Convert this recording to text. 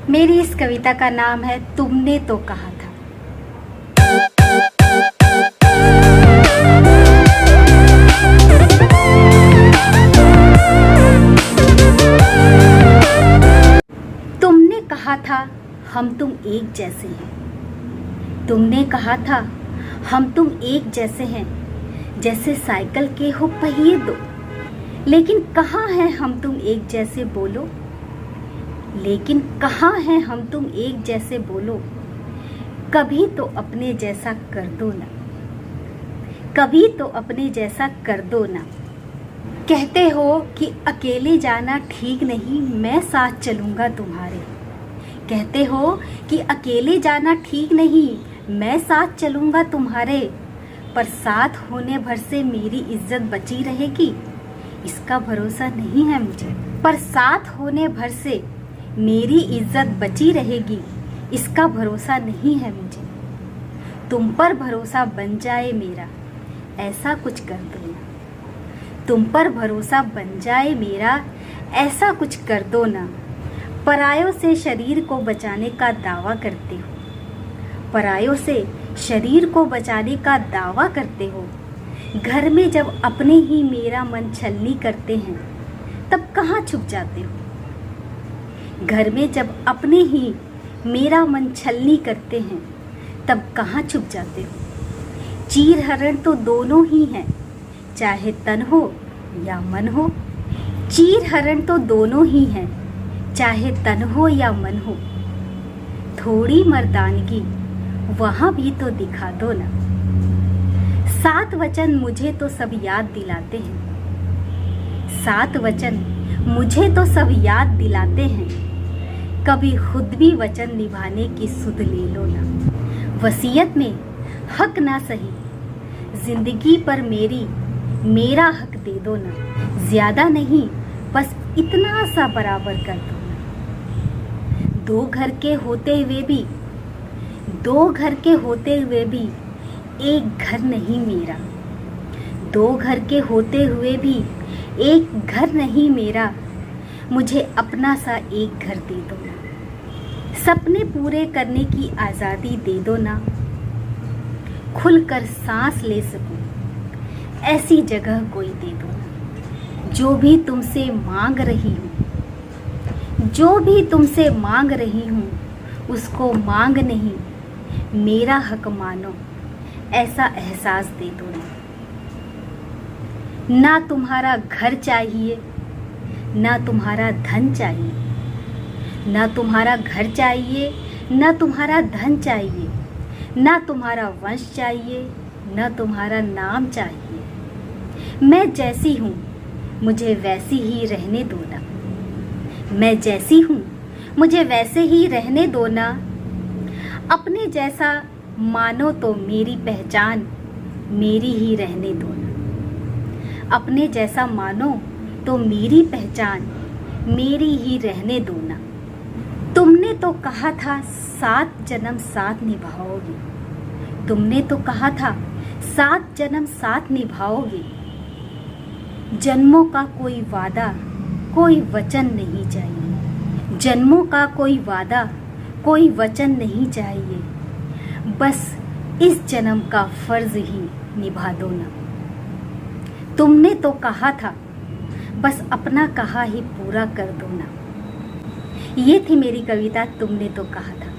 मेरी इस कविता का नाम है तुमने तो कहा था। तुमने कहा था हम तुम एक जैसे हैं। तुमने कहा था हम तुम एक जैसे हैं, जैसे साइकिल के हो पहिए दो। लेकिन कहाँ है हम तुम एक जैसे बोलो, लेकिन कहाँ है हम तुम एक जैसे बोलो। कभी तो अपने जैसा कर दो ना, कभी तो अपने जैसा कर दो ना। कहते हो कि अकेले जाना ठीक नहीं, मैं साथ चलूँगा तुम्हारे। कहते हो कि अकेले जाना ठीक नहीं, मैं साथ चलूँगा तुम्हारे। पर साथ होने भर से मेरी इज्जत बची रहेगी, इसका भरोसा नहीं है मुझे। पर साथ होने भर से मेरी इज्जत बची रहेगी, इसका भरोसा नहीं है मुझे। तुम पर भरोसा बन जाए मेरा, ऐसा कुछ कर दो ना। तुम पर भरोसा बन जाए मेरा, ऐसा कुछ कर दो ना। परायों से शरीर को बचाने का दावा करते हो, परायों से शरीर को बचाने का दावा करते हो। घर में जब अपने ही मेरा मन छलनी करते हैं, तब कहाँ छुप जाते हो। घर में जब अपने ही मेरा मन छलनी करते हैं, तब कहाँ छुप जाते हो। चीर हरण तो दोनों ही हैं, चाहे तन हो या मन हो। चीर हरण तो दोनों ही हैं, चाहे तन हो या मन हो। थोड़ी मर्दानगी वहाँ भी तो दिखा दो ना। 7 वचन मुझे तो सब याद दिलाते हैं, 7 वचन मुझे तो सब याद दिलाते हैं। कभी खुद भी वचन निभाने की सुध ले लो ना। वसीयत में हक ना सही, जिंदगी पर मेरा हक दे दो ना। ज्यादा नहीं, बस इतना सा बराबर कर दो ना। 2 घर के होते हुए भी, 2 घर के होते हुए भी एक घर नहीं मेरा। 2 घर के होते हुए भी एक घर नहीं मेरा। मुझे अपना सा एक घर दे दो ना। सपने पूरे करने की आज़ादी दे दो ना। खुलकर सांस ले सकूं, ऐसी जगह कोई दे दो ना। जो भी तुमसे मांग रही हूँ, जो भी तुमसे मांग रही हूँ, उसको मांग नहीं, मेरा हक मानो, ऐसा एहसास दे दो ना। ना तुम्हारा घर चाहिए, ना तुम्हारा धन चाहिए। ना तुम्हारा घर चाहिए, ना तुम्हारा धन चाहिए। ना तुम्हारा वंश चाहिए, ना तुम्हारा नाम चाहिए। मैं जैसी हूँ मुझे वैसी ही रहने दो ना। मैं जैसी हूँ मुझे वैसे ही रहने दो ना। अपने जैसा मानो तो मेरी पहचान मेरी ही रहने दो ना। अपने जैसा मानो तो मेरी पहचान मेरी ही रहने दो ना। तुमने तो कहा था 7 जन्म साथ निभाओगे। तुमने तो कहा था 7 जन्म साथ निभाओगे। जन्मों का कोई वादा, कोई वचन नहीं चाहिए। जन्मों का कोई वादा, कोई वचन नहीं चाहिए। बस इस जन्म का फर्ज ही निभा दो ना। तुमने तो कहा था, बस अपना कहा ही पूरा कर दो ना। ये थी मेरी कविता तुमने तो कहा था।